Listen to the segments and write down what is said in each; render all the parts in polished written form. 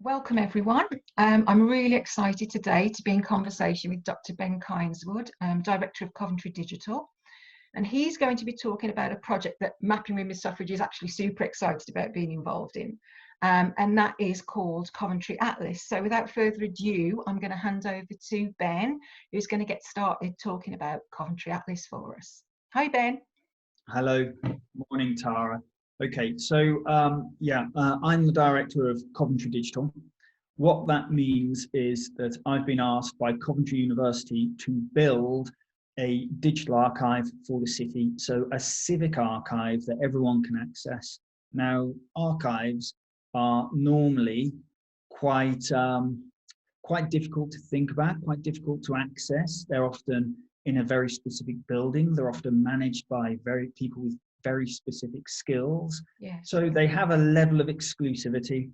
Welcome everyone. I'm really excited today to be in conversation with Dr. Ben Kyneswood, Director of Coventry Digital. And he's going to be talking about a project that Mapping Women's Suffrage is actually super excited about being involved in. And that is called Coventry Atlas. So without further ado, I'm going to hand over to Ben, who's going to get started talking about Coventry Atlas for us. Hi, Ben. Hello. Morning, Tara. Okay, so I'm the director of Coventry Digital. What that means is that I've been asked by Coventry University to build a digital archive for the city, so a civic archive that everyone can access. Now, archives are normally quite difficult to think about, quite difficult to access. They're often in a very specific building. They're often managed by people with very specific skills. Yes. So they have a level of exclusivity.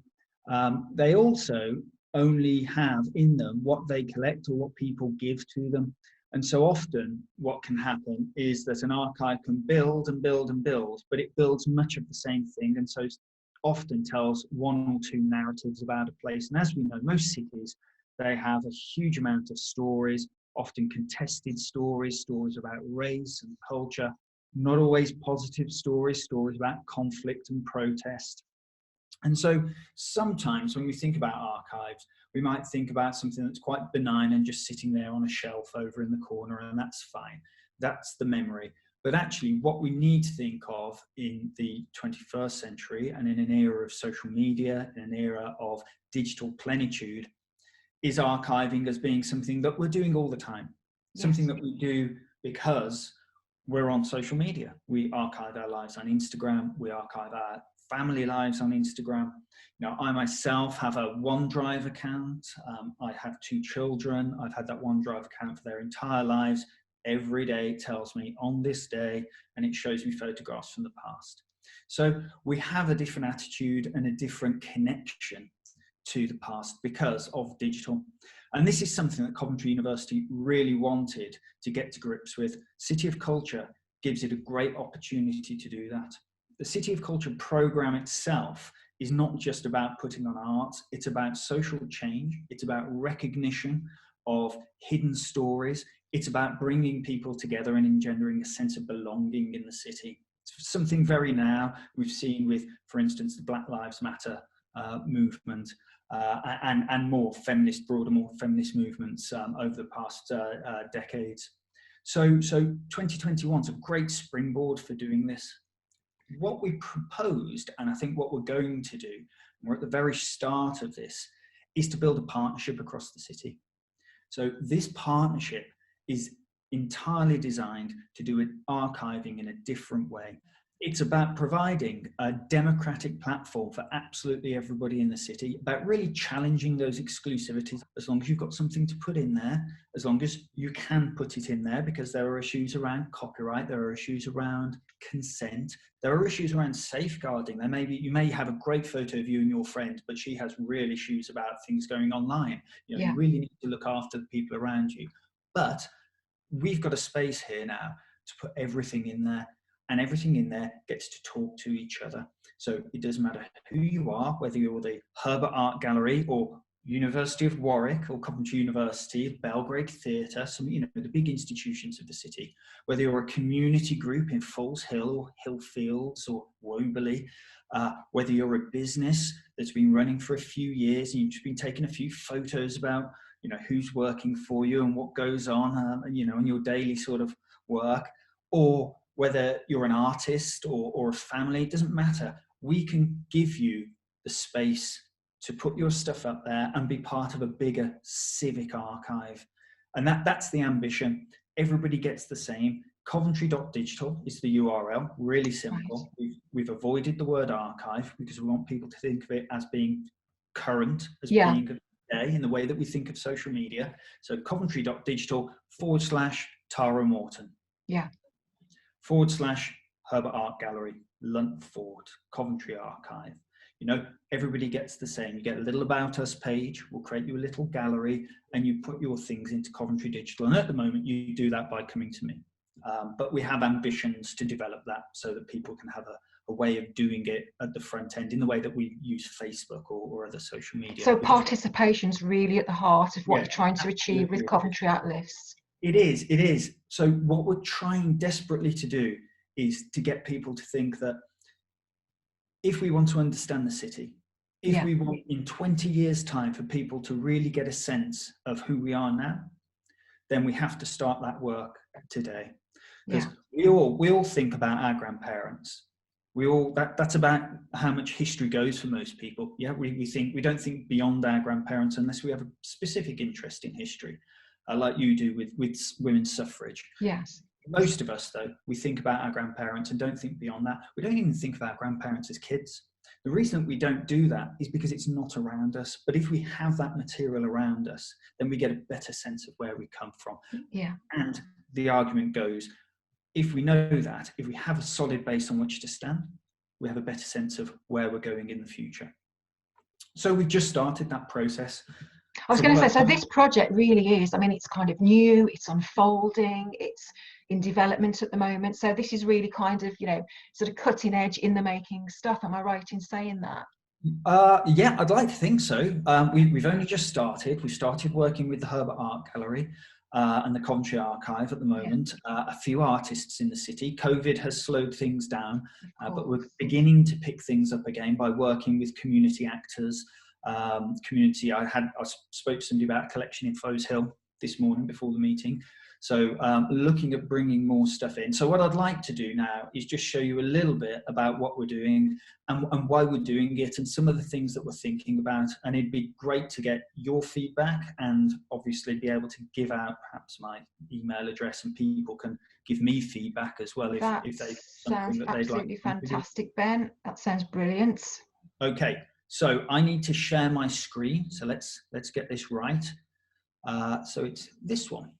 They also only have in them what they collect or what people give to them. And so often what can happen is that an archive can build and build and build, but it builds much of the same thing. And so often tells one or two narratives about a place. And as we know, most cities, they have a huge amount of stories, often contested stories, stories about race and culture, not always positive stories about conflict and protest. And so sometimes when we think about archives, we might think about something that's quite benign and just sitting there on a shelf over in the corner, and that's fine. That's the memory. But actually what we need to think of in the 21st century and in an era of social media, in an era of digital plenitude, is archiving as being something that we're doing all the time. Yes. Something that we do because we're on social media. We archive our lives on Instagram. We archive our family lives on Instagram. Now, I myself have a OneDrive account. I have 2 children. I've had that OneDrive account for their entire lives. Every day it tells me on this day, and it shows me photographs from the past. So we have a different attitude and a different connection to the past because of digital. And this is something that Coventry University really wanted to get to grips with. City of Culture gives it a great opportunity to do that. The City of Culture programme itself is not just about putting on art, it's about social change, it's about recognition of hidden stories, it's about bringing people together and engendering a sense of belonging in the city. It's something very now we've seen with, for instance, the Black Lives Matter movement, and more feminist, broader, more feminist movements over the past decades. So 2021 is a great springboard for doing this. What we proposed, and I think what we're going to do, and we're at the very start of this, is to build a partnership across the city. So this partnership is entirely designed to do archiving in a different way. It's about providing a democratic platform for absolutely everybody in the city, about really challenging those exclusivities. As long as you've got something to put in there, as long as you can put it in there, because there are issues around copyright, there are issues around consent, there are issues around safeguarding. You may have a great photo of you and your friend, but she has real issues about things going online. You really need to look after the people around you. But we've got a space here now to put everything in there. And everything in there gets to talk to each other. So it doesn't matter who you are, whether you're the Herbert Art Gallery or University of Warwick or Coventry University, Belgrade Theatre, the big institutions of the city, whether you're a community group in Falls Hill or Hillfields or Woburley, whether you're a business that's been running for a few years and you've just been taking a few photos about, who's working for you and what goes on, in your daily sort of work, or whether you're an artist or a family, it doesn't matter. We can give you the space to put your stuff up there and be part of a bigger civic archive. And that's the ambition. Everybody gets the same. Coventry.digital is the URL, really simple. Right. We've avoided the word archive because we want people to think of it as being current, as being of today in the way that we think of social media. So Coventry.digital/Tara Morton. Yeah. /Herbert Art Gallery, Luntford, Coventry Archive. Everybody gets the same. You get a little about us page, we'll create you a little gallery, and you put your things into Coventry Digital. And at the moment, you do that by coming to me. But we have ambitions to develop that so that people can have a a way of doing it at the front end in the way that we use Facebook or other social media. So participation's really at the heart of what you're trying to achieve with Coventry Atlas. It is. So what we're trying desperately to do is to get people to think that if we want to understand the city, if we want in 20 years' time for people to really get a sense of who we are now, then we have to start that work today. Because we all think about our grandparents. That's about how much history goes for most people. Yeah, we don't think beyond our grandparents unless we have a specific interest in history, like you do with women's suffrage. Yes. Most of us, though, we think about our grandparents and don't think beyond that. We don't even think of our grandparents as kids. The reason that we don't do that is because it's not around us. But if we have that material around us, then we get a better sense of where we come from. Yeah. And the argument goes, if we know that, if we have a solid base on which to stand, we have a better sense of where we're going in the future. So we've just started that process. I was going to say, so this project really is, I mean, it's kind of new, it's unfolding, it's in development at the moment. So this is really kind of, sort of cutting edge in the making stuff. Am I right in saying that? Yeah, I'd like to think so. We've only just started. We started working with the Herbert Art Gallery and the Coventry Archive at the moment. A few artists in the city. COVID has slowed things down, but we're beginning to pick things up again by working with community actors. I spoke to somebody about a collection in Foes Hill this morning before the meeting. So looking at bringing more stuff in. So what I'd like to do now is just show you a little bit about what we're doing and why we're doing it and some of the things that we're thinking about. And it'd be great to get your feedback and obviously be able to give out perhaps my email address and people can give me feedback as well if they something that they'd like. Absolutely fantastic, Ben. That sounds brilliant. Okay, so I need to share my screen. So let's get this right. So it's this one.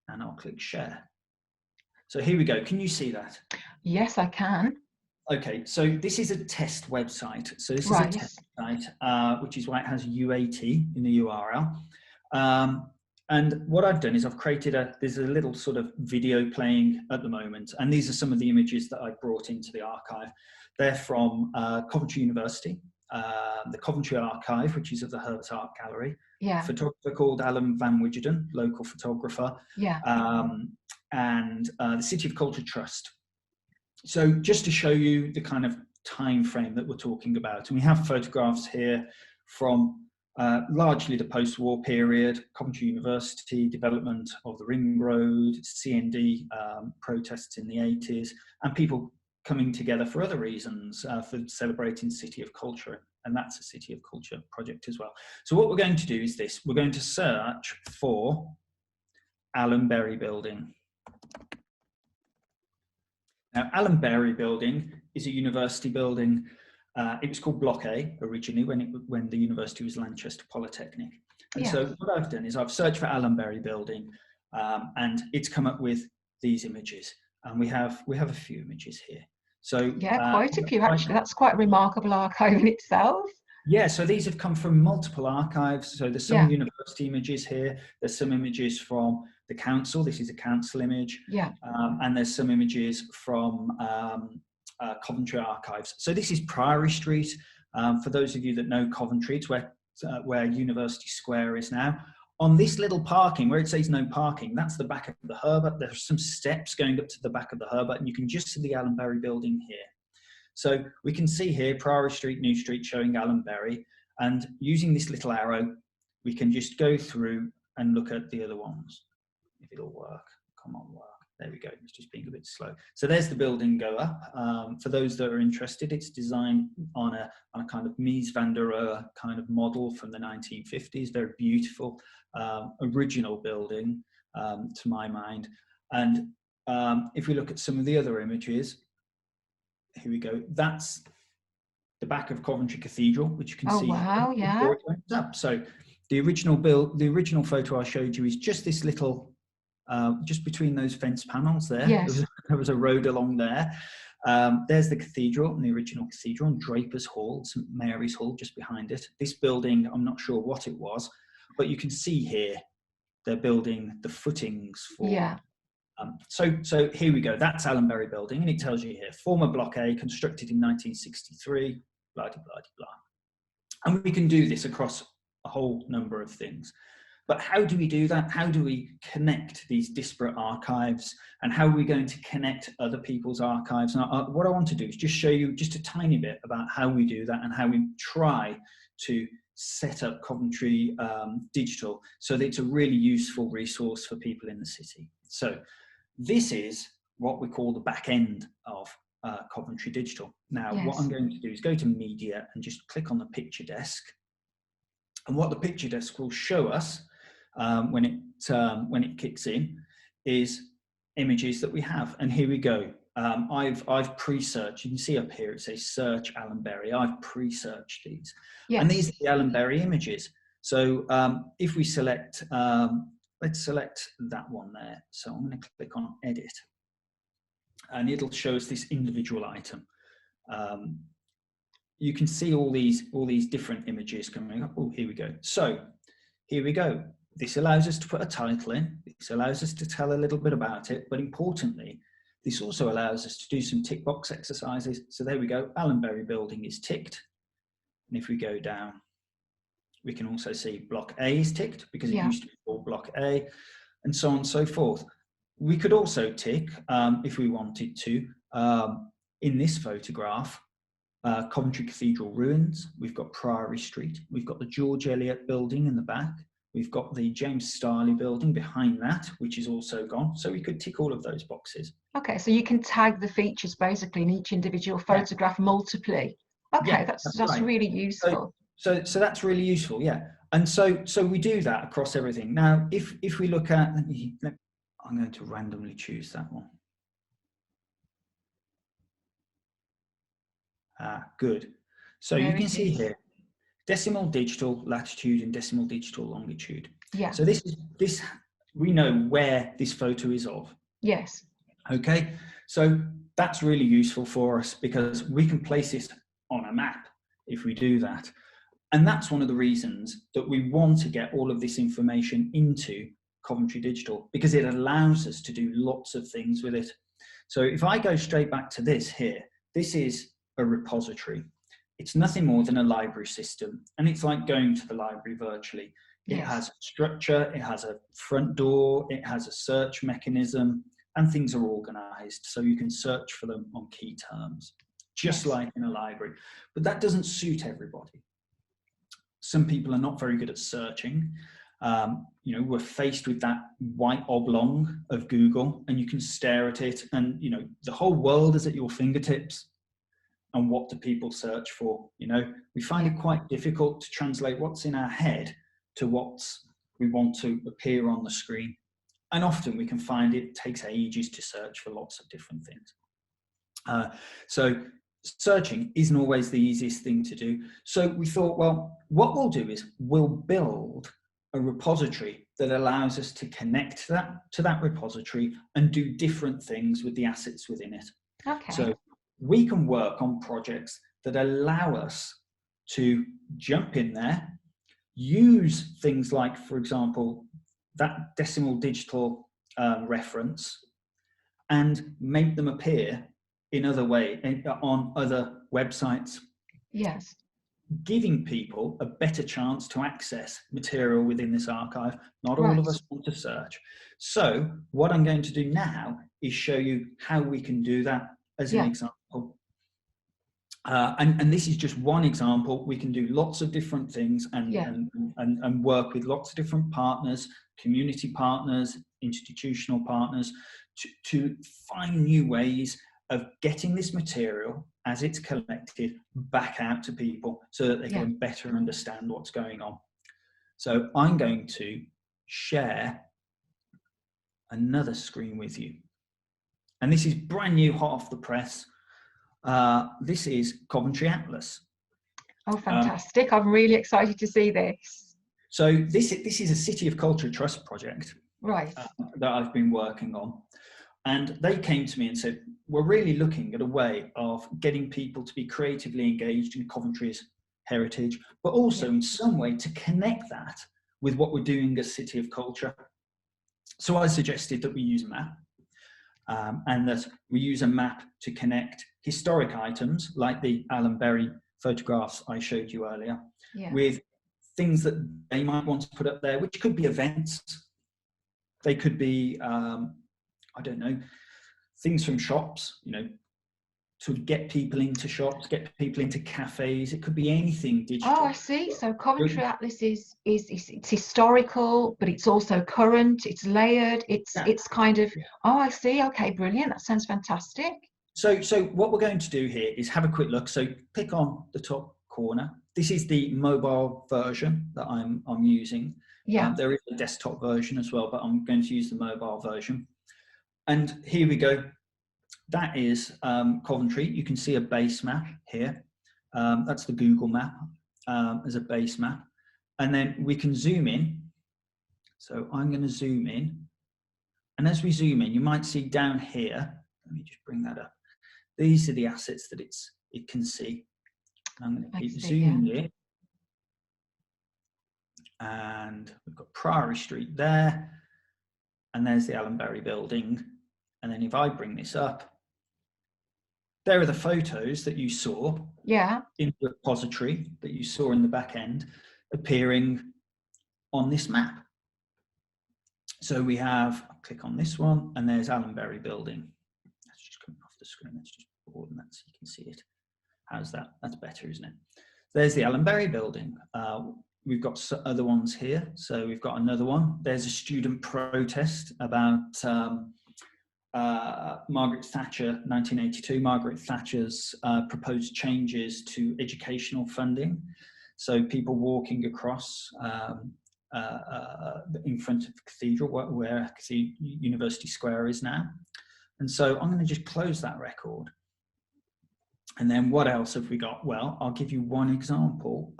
And I'll click share. So here we go. Can you see that? Yes, I can. Okay, so this is a test website. So this is a test site, which is why it has UAT in the URL. And what I've done is I've created there's a little sort of video playing at the moment. And these are some of the images that I brought into the archive. They're from Coventry University, the Coventry Archive, which is at the Herbert Art Gallery. Yeah. Photographer called Alan Van Widgerden, local photographer. Yeah. And the City of Culture Trust. So just to show you the kind of time frame that we're talking about, and we have photographs here from largely the post-war period, Coventry University, development of the Ring Road, CND protests in the 80s, and people coming together for other reasons, for celebrating City of Culture. And that's a City of Culture project as well. So what we're going to do is this. We're going to search for Alan Berry Building. Now, Alan Berry Building is a university building. It was called Block A originally when the university was Lanchester Polytechnic. And so what I've done is I've searched for Alan Berry Building, and it's come up with these images. And we have a few images here. So quite a few actually. That's quite a remarkable archive in itself. Yeah, so these have come from multiple archives. So there's some university images here. There's some images from the council. This is a council image. Yeah. And there's some images from Coventry archives. So this is Priory Street. For those of you that know Coventry, it's where University Square is now. On this little parking, where it says no parking, that's the back of the Herbert. There's some steps going up to the back of the Herbert, and you can just see the Alan Berry Building here. So we can see here Priory Street, New Street showing Alan Berry, and using this little arrow, we can just go through and look at the other ones. If it'll work, come on, work. There we go, it's just being a bit slow. So there's the building go up. For those that are interested, it's designed on a kind of Mies van der Rohe kind of model from the 1950s, very beautiful, original building to my mind. And if we look at some of the other images, here we go. That's the back of Coventry Cathedral, which you can see. Oh wow! Yeah. So the original photo I showed you is just this little, just between those fence panels there. Yes. There was a road along there. There's the cathedral, the original cathedral, and Draper's Hall, St Mary's Hall, just behind it. This building, I'm not sure what it was, but you can see here they're building the footings for So here we go. That's Allenbury Building, and it tells you here, former Block A, constructed in 1963, blah, blah, blah, blah. And we can do this across a whole number of things. But how do we do that? How do we connect these disparate archives? And how are we going to connect other people's archives? And what I want to do is just show you just a tiny bit about how we do that and how we try to set up Coventry Digital so that it's a really useful resource for people in the city. So this is what we call the back end of Coventry Digital. Now, what I'm going to do is go to Media and just click on the picture desk. And what the picture desk will show us when it kicks in is images that we have. And here we go. I've pre-searched. You can see up here it says search Allenbury. I've pre-searched these, and these are the Allenbury images. So if we select, let's select that one there. So I'm going to click on Edit, and it'll show us this individual item. You can see all these different images coming up. Oh, here we go. So here we go. This allows us to put a title in. This allows us to tell a little bit about it, but importantly, this also allows us to do some tick box exercises. So there we go. Allenbury Building is ticked. And if we go down, we can also see Block A is ticked because it used to be called Block A, and so on and so forth. We could also tick, if we wanted to, in this photograph, Coventry Cathedral ruins. We've got Priory Street. We've got the George Eliot Building in the back. We've got the James Starley Building behind that, which is also gone. So we could tick all of those boxes. Okay, so you can tag the features basically in each individual photograph multiply. Okay, that's right. Really useful. So that's really useful, yeah. And so we do that across everything. Now, if we look at, I'm going to randomly choose that one. Good. So you can see here, decimal digital latitude and decimal digital longitude. Yeah. So this we know where this photo is of. Yes. Okay. So that's really useful for us because we can place it on a map if we do that. And that's one of the reasons that we want to get all of this information into Coventry Digital, because it allows us to do lots of things with it. So if I go straight back to this here, this is a repository. It's nothing more than a library system, and it's like going to the library virtually. It has a structure, it has a front door, it has a search mechanism, and things are organized so you can search for them on key terms, just like in a library. But that doesn't suit everybody. Some people are not very good at searching. You know, we're faced with that white oblong of Google, and you can stare at it, and you know, the whole world is at your fingertips. And what do people search for? You know, we find it quite difficult to translate what's in our head to what we want to appear on the screen. And often we can find it takes ages to search for lots of different things. So searching isn't always the easiest thing to do. So we thought, well, what we'll do is we'll build a repository that allows us to connect to that repository and do different things with the assets within it. Okay. So we can work on projects that allow us to jump in there, use things like, for example, that decimal digital reference, and make them appear in other ways on other websites. Yes. Giving people a better chance to access material within this archive. Not all of us want to search. So what I'm going to do now is show you how we can do that as an example. And this is just one example. We can do lots of different things and work with lots of different partners, community partners, institutional partners, to find new ways of getting this material as it's collected back out to people so that they can better understand what's going on. So I'm going to share another screen with you. And this is brand new, hot off the press. This is Coventry Atlas. Oh, fantastic. I'm really excited to see this. So this is a City of Culture Trust project that I've been working on. And they came to me and said, we're really looking at a way of getting people to be creatively engaged in Coventry's heritage, but also in some way to connect that with what we're doing as City of Culture. So I suggested that we use a map. and that we use a map to connect historic items like the Alan Berry photographs I showed you earlier, with things that they might want to put up there, which could be events. They could be, I don't know, things from shops, you know, to get people into shops, get people into cafes. It could be anything digital. Oh, I see. So Coventry Atlas is it's historical, but it's also current. It's layered. It's kind of. Oh, I see. Okay, brilliant. That sounds fantastic. So what we're going to do here is have a quick look. So pick on the top corner. This is the mobile version that I'm using. Yeah. There is a desktop version as well, but I'm going to use the mobile version. And here we go. That is Coventry. You can see a base map here. That's the Google map as a base map. And then we can zoom in. So I'm going to zoom in. And as we zoom in, you might see down here, let me just bring that up. These are the assets that it can see. And I'm going to keep zooming in. And we've got Priory Street there. And there's the Alan Berry building. And then if I bring this up, there are the photos that you saw in the repository that you saw in the back end appearing on this map. So we have, I'll click on this one, and there's Alan Berry building. That's just coming off the screen. Let's just broaden that so you can see it. How's that? That's better, isn't it? There's the Alan Berry building. We've got other ones here. So we've got another one. There's a student protest about Margaret Thatcher, 1982, Margaret Thatcher's proposed changes to educational funding. So people walking across in front of the cathedral, where the University Square is now. And so I'm going to just close that record. And then what else have we got? Well, I'll give you one example.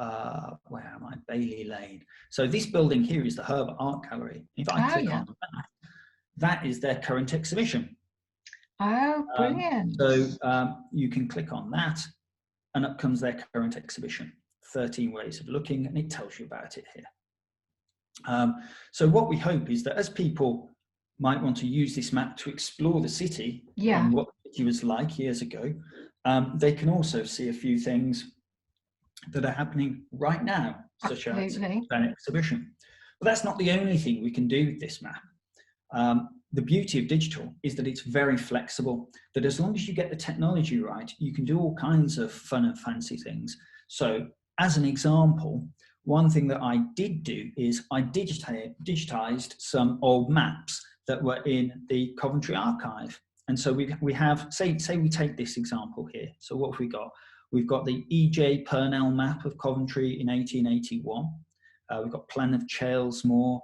Where am I? Bailey Lane. So this building here is the Herbert Art Gallery. If I click on that, that is their current exhibition. Oh, brilliant. So you can click on that and up comes their current exhibition, 13 ways of looking, and it tells you about it here. So what we hope is that as people might want to use this map to explore the city and what the city was like years ago, they can also see a few things that are happening right now, such as an exhibition. But that's not the only thing we can do with this map. The beauty of digital is that it's very flexible, that as long as you get the technology right, you can do all kinds of fun and fancy things. So as an example, one thing that I did do is I digitized some old maps that were in the Coventry archive. And so we have, say we take this example here. So what have we got? We've got the E.J. Purnell map of Coventry in 1881. We've got Plan of Chalesmore,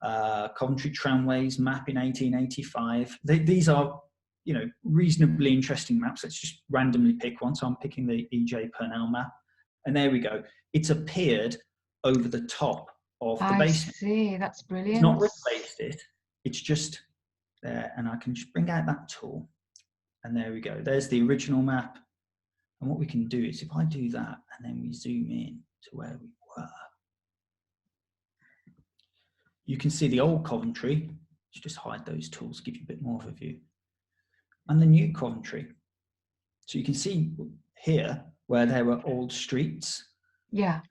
Coventry Tramways map in 1885. These are, you know, reasonably interesting maps. Let's just randomly pick one. So I'm picking the E.J. Purnell map. And there we go. It's appeared over the top of the basement. I see, that's brilliant. It's not replaced it. It's just there. And I can just bring out that tool. And there we go. There's the original map. And what we can do is if I do that and then we zoom in to where we were, you can see the old Coventry. Let's just hide those tools, give you a bit more of a view. And the new Coventry. So you can see here where there were old streets. Yeah.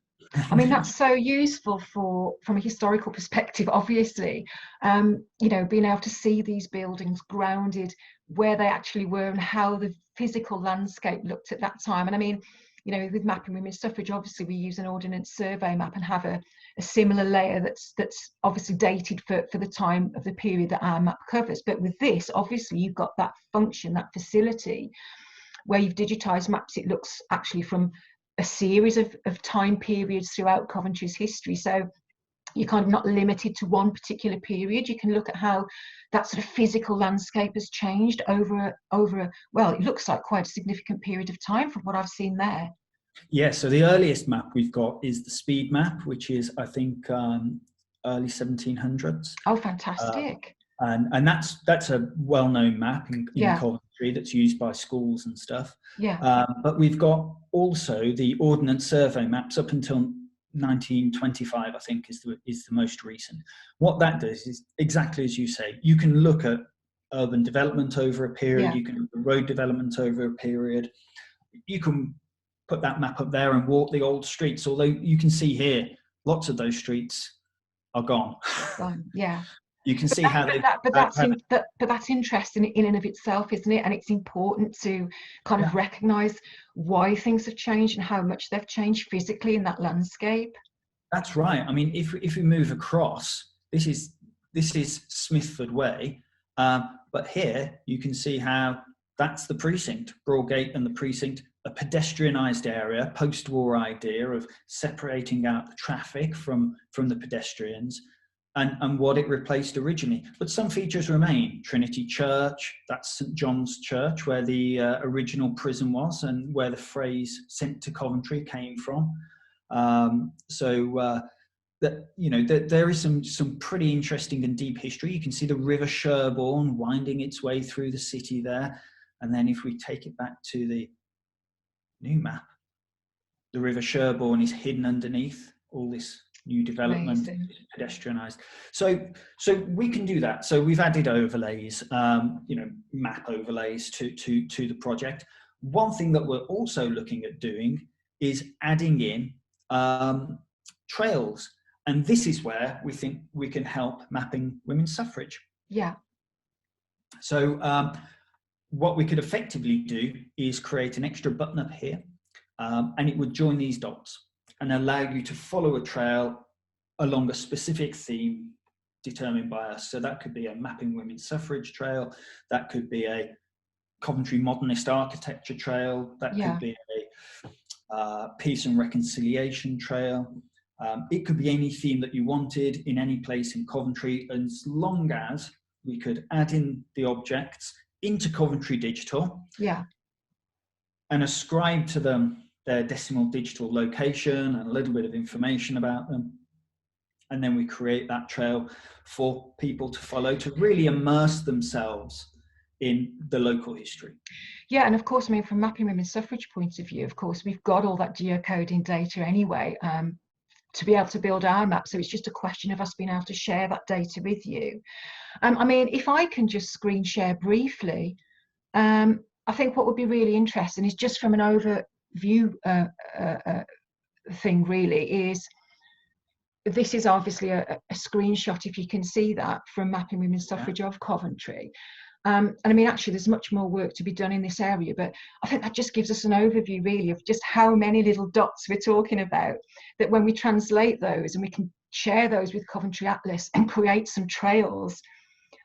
I mean, that's so useful from a historical perspective, obviously. You know, being able to see these buildings grounded where they actually were and how the physical landscape looked at that time. And I mean, you know, with mapping women's suffrage, obviously we use an Ordnance survey map and have a similar layer that's obviously dated for the time of the period that our map covers. But with this, obviously you've got that function, that facility where you've digitized maps. It looks actually from a series of time periods throughout Coventry's history. So you're kind of not limited to one particular period. You can look at how that sort of physical landscape has changed over well, it looks like quite a significant period of time from what I've seen there. Yeah, so the earliest map we've got is the speed map, which is, I think, early 1700s. Oh, fantastic. And that's a well-known map in Coventry that's used by schools and stuff. Yeah. But we've got also the Ordnance survey maps up until 1925, I think, is the most recent. What that does is exactly as you say. You can look at urban development over a period. Yeah. You can have road development over a period. You can put that map up there and walk the old streets, although you can see here lots of those streets are gone. Yeah. You can see how they. But that's interesting in and of itself, isn't it? And it's important to kind of recognise why things have changed and how much they've changed physically in that landscape. That's right. I mean, if we move across, this is Smithford Way, but here you can see how that's the precinct, Broadgate and the precinct, a pedestrianised area, post-war idea of separating out the traffic from the pedestrians, and what it replaced originally. But some features remain. Trinity Church, that's St John's Church, where the original prison was and where the phrase "sent to Coventry" came from. There is some pretty interesting and deep history. You can see the River Sherborne winding its way through the city there. And then if we take it back to the new map, the River Sherborne is hidden underneath all this new development, pedestrianised. So we can do that. So we've added overlays, map overlays to the project. One thing that we're also looking at doing is adding in trails. And this is where we think we can help mapping women's suffrage. Yeah. So what we could effectively do is create an extra button up here, and it would join these dots and allow you to follow a trail along a specific theme determined by us. So that could be a mapping women's suffrage trail, that could be a Coventry modernist architecture trail, that could be a peace and reconciliation trail. It could be any theme that you wanted in any place in Coventry, as long as we could add in the objects into Coventry Digital and ascribe to them their decimal digital location and a little bit of information about them. And then we create that trail for people to follow, to really immerse themselves in the local history. Yeah, and of course, I mean, from mapping women's suffrage point of view, of course, we've got all that geocoding data anyway, to be able to build our map. So it's just a question of us being able to share that data with you. I mean, if I can just screen share briefly, I think what would be really interesting is just from an overview thing really is, this is obviously a screenshot, if you can see that, from mapping women's suffrage of Coventry. And I mean, actually, there's much more work to be done in this area, but I think that just gives us an overview, really, of just how many little dots we're talking about, that when we translate those and we can share those with Coventry Atlas and create some trails,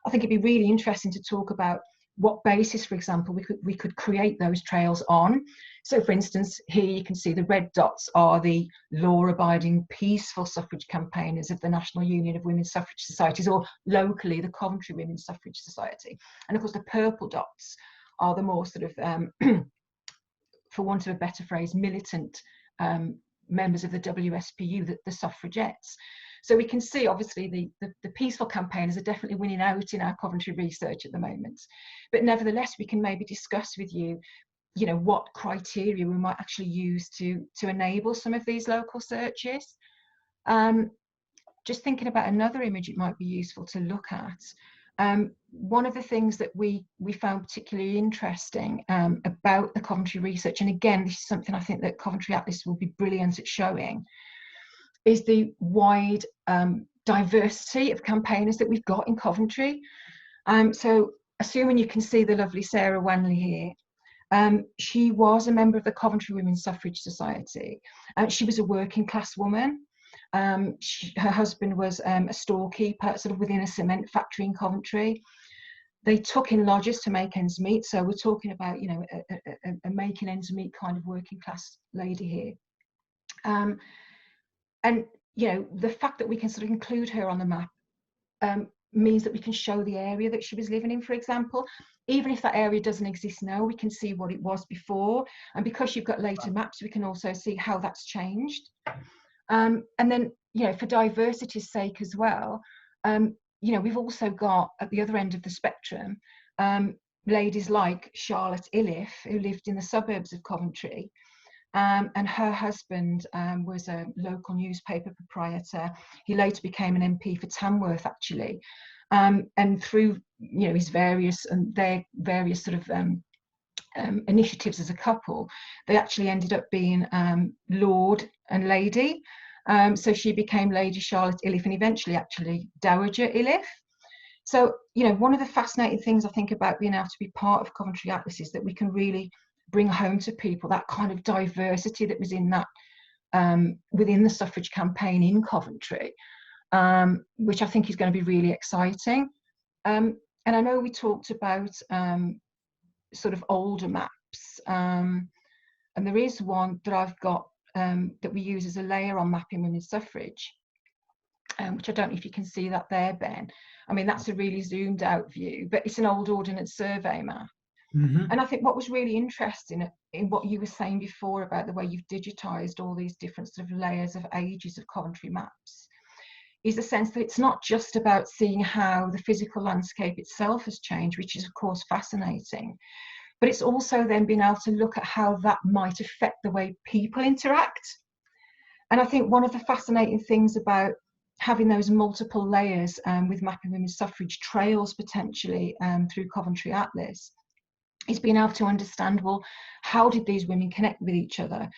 I think it'd be really interesting to talk about what basis, for example, we could create those trails on. So, for instance, here you can see the red dots are the law-abiding, peaceful suffrage campaigners of the National Union of Women's Suffrage Societies, or locally the Coventry Women's Suffrage Society. And of course, the purple dots are the more sort of, for want of a better phrase, militant members of the WSPU, the suffragettes. So we can see, obviously, the peaceful campaigners are definitely winning out in our Coventry research at the moment. But nevertheless, we can maybe discuss with you, what criteria we might actually use to enable some of these local searches. Just thinking about another image it might be useful to look at. One of the things that we found particularly interesting about the Coventry research, and again, this is something I think that Coventry Atlas will be brilliant at showing, is the wide diversity of campaigners that we've got in Coventry. So assuming you can see the lovely Sarah Wanley here, she was a member of the Coventry Women's Suffrage Society. She was a working class woman. Her husband was a storekeeper sort of within a cement factory in Coventry. They took in lodgers to make ends meet. So we're talking about, a making ends meet kind of working class lady here. And, the fact that we can sort of include her on the map means that we can show the area that she was living in, for example. Even if that area doesn't exist now, we can see what it was before. And because you've got later maps, we can also see how that's changed. And then, for diversity's sake as well, we've also got, at the other end of the spectrum, ladies like Charlotte Iliffe, who lived in the suburbs of Coventry. And her husband was a local newspaper proprietor. He later became an MP for Tamworth, actually. and through his various and their various sort of initiatives as a couple, they actually ended up being Lord and Lady. So she became Lady Charlotte Iliffe and eventually actually Dowager Iliffe. So, one of the fascinating things I think about being able to be part of Coventry Atlas is that we can really bring home to people that kind of diversity that was in that within the suffrage campaign in Coventry, which I think is going to be really exciting. And I know we talked about sort of older maps, and there is one that I've got that we use as a layer on mapping women's suffrage, which I don't know if you can see that there, Ben. I mean, that's a really zoomed out view, but it's an old Ordnance survey map. And I think what was really interesting in what you were saying before about the way you've digitized all these different sort of layers of ages of Coventry maps is the sense that it's not just about seeing how the physical landscape itself has changed, which is of course fascinating, but it's also then being able to look at how that might affect the way people interact. And I think one of the fascinating things about having those multiple layers with mapping women's suffrage trails potentially through Coventry Atlas is being able to understand, well, how did these women connect with each other?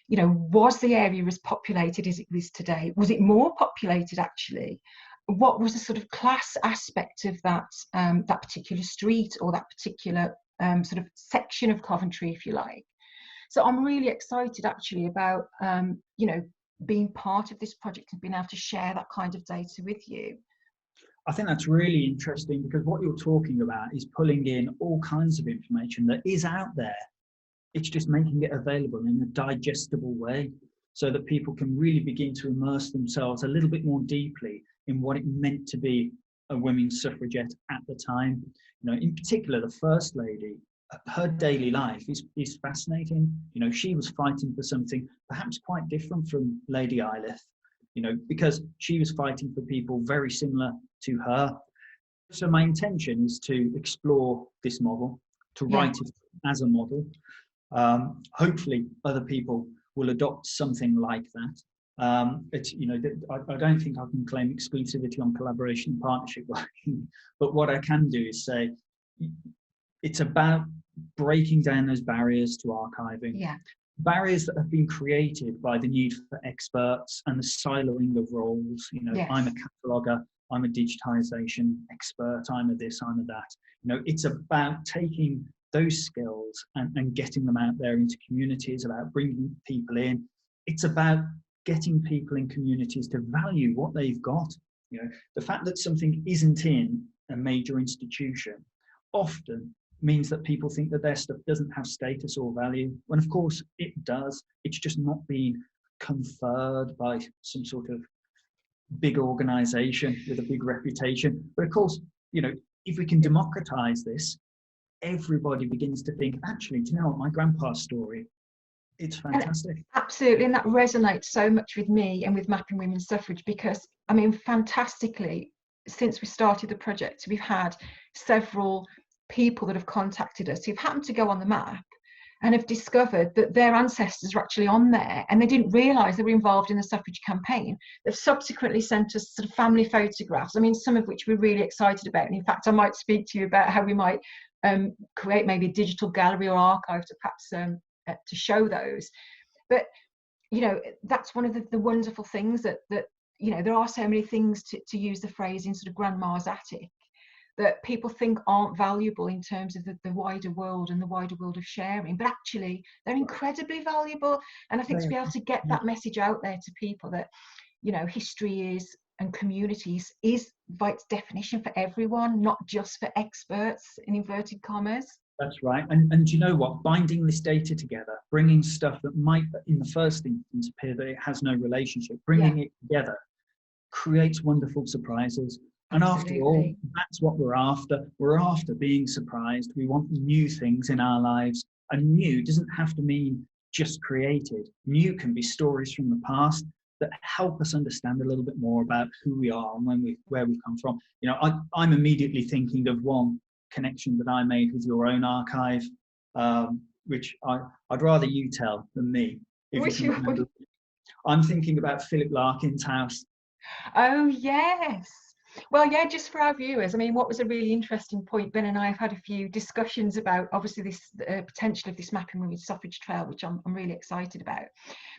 Was the area as populated as it is today? Was it more populated actually? What was the sort of class aspect of that that particular street or that particular sort of section of Coventry, if you like? So I'm really excited actually about being part of this project and being able to share that kind of data with you. I think that's really interesting because what you're talking about is pulling in all kinds of information that is out there. It's just making it available in a digestible way so that people can really begin to immerse themselves a little bit more deeply in what it meant to be a women's suffragette at the time. In particular, the First Lady, her daily life is fascinating. She was fighting for something perhaps quite different from Lady Iliffe, because she was fighting for people very similar to her. So my intention is to explore this model, to write it as a model. Hopefully other people will adopt something like that. I don't think I can claim exclusivity on collaboration and partnership working, but what I can do is say it's about breaking down those barriers to archiving. Barriers that have been created by the need for experts and the siloing of roles. I'm a cataloger, I'm a digitization expert, I'm a this, I'm a that. It's about taking those skills and getting them out there into communities, about bringing people in. It's about getting people in communities to value what they've got. The fact that something isn't in a major institution often means that people think that their stuff doesn't have status or value, when of course it does. It's just not being conferred by some sort of big organization with a big reputation. But of course, if we can democratize this, everybody begins to think, actually, do you know what, my grandpa's story, it's fantastic. Absolutely, and that resonates so much with me and with mapping women's suffrage, because I mean, fantastically, since we started the project, we've had several people that have contacted us who've happened to go on the map and have discovered that their ancestors are actually on there, and they didn't realise they were involved in the suffrage campaign. They've subsequently sent us sort of family photographs, I mean, some of which we're really excited about. And in fact, I might speak to you about how we might create maybe a digital gallery or archive to perhaps to show those. But that's one of the wonderful things that there are so many things, to use the phrase in sort of grandma's attic, that people think aren't valuable in terms of the wider world and the wider world of sharing, but actually they're incredibly valuable. And I think to be able to get that message out there to people that history is, and communities is by its definition for everyone, not just for experts in inverted commas. That's right. And you know what, binding this data together, bringing stuff that might in the first instance appear that it has no relationship, bringing it together creates wonderful surprises. And after all, that's what we're after. We're after being surprised. We want new things in our lives. And new doesn't have to mean just created. New can be stories from the past that help us understand a little bit more about who we are and where we've come from. I'm immediately thinking of one connection that I made with your own archive, which I'd rather you tell than me. I'm thinking about Philip Larkin's house. Oh yes. Well, yeah, just for our viewers, I mean, what was a really interesting point, Ben and I have had a few discussions about, obviously, this potential of this mapping room with Suffrage Trail, which I'm really excited about.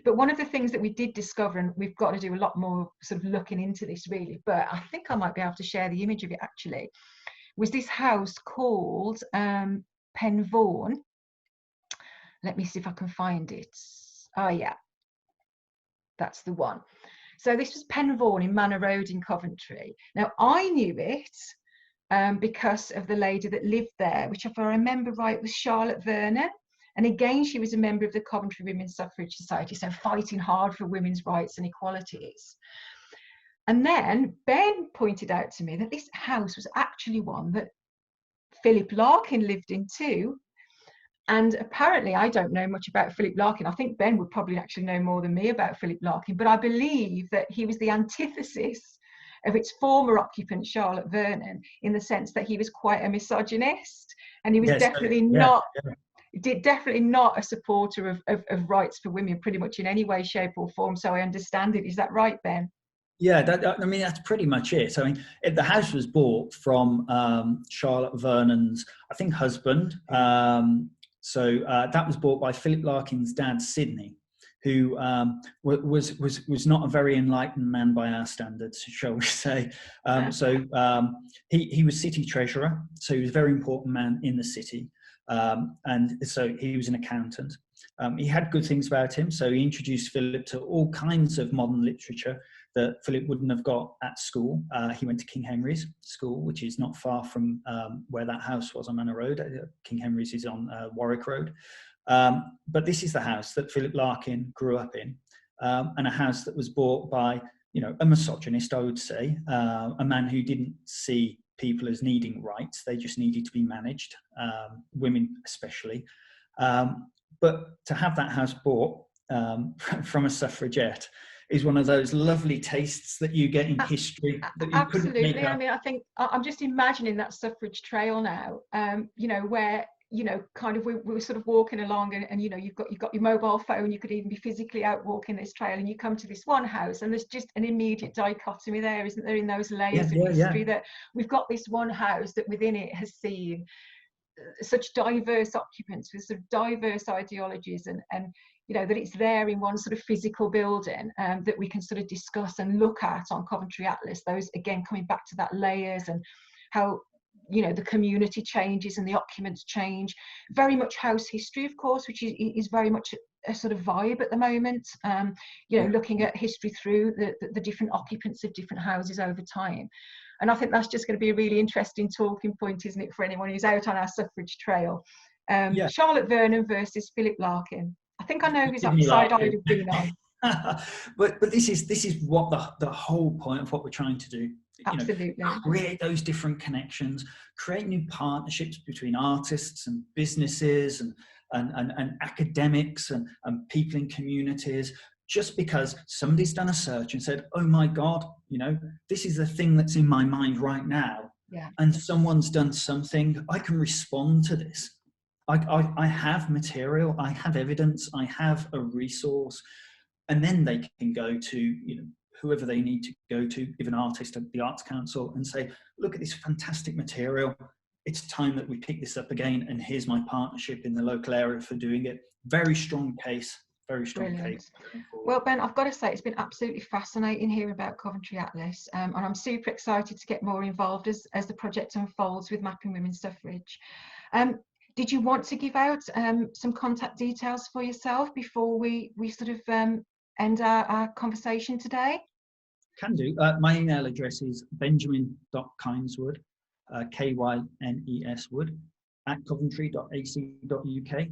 But one of the things that we did discover, and we've got to do a lot more sort of looking into this really, but I think I might be able to share the image of it actually, was this house called Penvaughan. Let me see if I can find it. Oh, yeah, that's the one. So this was Penvaughan in Manor Road in Coventry. Now, I knew it because of the lady that lived there, which, if I remember right, was Charlotte Vernon. And again, she was a member of the Coventry Women's Suffrage Society, so fighting hard for women's rights and equalities. And then Ben pointed out to me that this house was actually one that Philip Larkin lived in too. And apparently, I don't know much about Philip Larkin. I think Ben would probably actually know more than me about Philip Larkin, but I believe that he was the antithesis of its former occupant, Charlotte Vernon, in the sense that he was quite a misogynist, and he was definitely not a supporter of rights for women pretty much in any way, shape or form. So I understand it. Is that right, Ben? Yeah, I mean, that's pretty much it. I mean, the house was bought from Charlotte Vernon's, I think, husband. So that was bought by Philip Larkin's dad, Sidney, who was not a very enlightened man by our standards, shall we say. He was city treasurer, so he was a very important man in the city. And so he was an accountant. He had good things about him, so he introduced Philip to all kinds of modern literature that Philip wouldn't have got at school. He went to King Henry's School, which is not far from where that house was on Manor Road. King Henry's is on Warwick Road. But this is the house that Philip Larkin grew up in, and a house that was bought by, a misogynist, I would say, a man who didn't see people as needing rights. They just needed to be managed, women especially. But to have that house bought from a suffragette is one of those lovely tastes that you get in history that you absolutely couldn't make up. I mean, I think I'm just imagining that Suffrage Trail now, where kind of we were sort of walking along, and you've got your mobile phone, you could even be physically out walking this trail, and you come to this one house, and there's just an immediate dichotomy there, isn't there, in those layers of history, that we've got this one house that within it has seen such diverse occupants with sort of diverse ideologies, and that it's there in one sort of physical building that we can sort of discuss and look at on Coventry Atlas. Those, again, coming back to that layers and how the community changes and the occupants change. Very much house history, of course, which is very much a sort of vibe at the moment. Looking at history through the different occupants of different houses over time. And I think that's just going to be a really interesting talking point, isn't it, for anyone who's out on our Suffrage Trail. Charlotte Vernon versus Philip Larkin. I think I know whose side I would have been on. but this is what the whole point of what we're trying to do. Absolutely. Create those different connections, create new partnerships between artists and businesses and academics and people in communities. Just because somebody's done a search and said, oh my God, this is the thing that's in my mind right now. Yeah. And someone's done something, I can respond to this. I have material, I have evidence, I have a resource, and then they can go to whoever they need to go to, give an artist at the Arts Council, and say, look at this fantastic material. It's time that we pick this up again, and here's my partnership in the local area for doing it. Very strong case. Very strong case. Well, Ben, I've got to say, it's been absolutely fascinating hearing about Coventry Atlas, and I'm super excited to get more involved as the project unfolds with Mapping Women's Suffrage. Did you want to give out some contact details for yourself before we sort of end our conversation today? Can do. My email address is benjamin.kyneswood, Kyneswood, @coventry.ac.uk.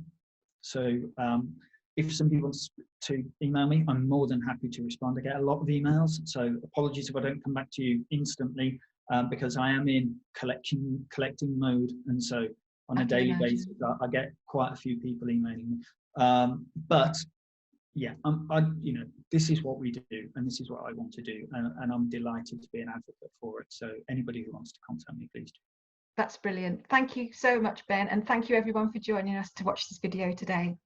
So if somebody wants to email me, I'm more than happy to respond. I get a lot of emails, so apologies if I don't come back to you instantly, because I am in collecting mode, and so on a daily basis, I get quite a few people emailing me. But yeah, this is what we do, and this is what I want to do, and I'm delighted to be an advocate for it. So anybody who wants to contact me, please do. That's brilliant. Thank you so much, Ben, and thank you everyone for joining us to watch this video today.